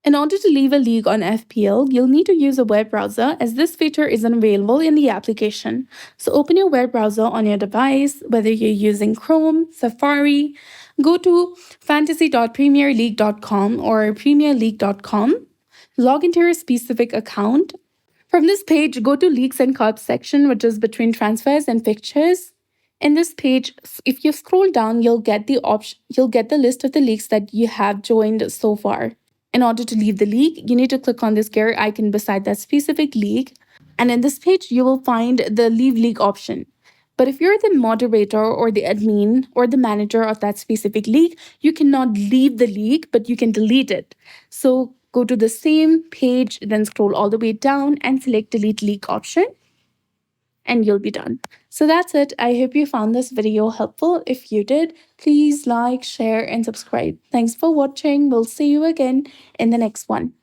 In order to leave a league on FPL, you'll need to use a web browser as this feature isn't available in the application. So open your web browser on your device, whether you're using Chrome, Safari, go to fantasy.premierleague.com or premierleague.com, log into your specific account. From this page, go to Leagues and Cups section, which is between transfers and fixtures. In this page, if you scroll down, you'll get the list of the leagues that you have joined so far. In order to leave the league, you need to click on this gear icon beside that specific league. And in this page, you will find the leave league option. But if you're the moderator or the admin or the manager of that specific league, you cannot leave the league, but you can delete it. So go to the same page, then scroll all the way down and select delete league option, and you'll be done. So that's it. I hope you found this video helpful. If you did, please like, share, and subscribe. Thanks for watching. We'll see you again in the next one.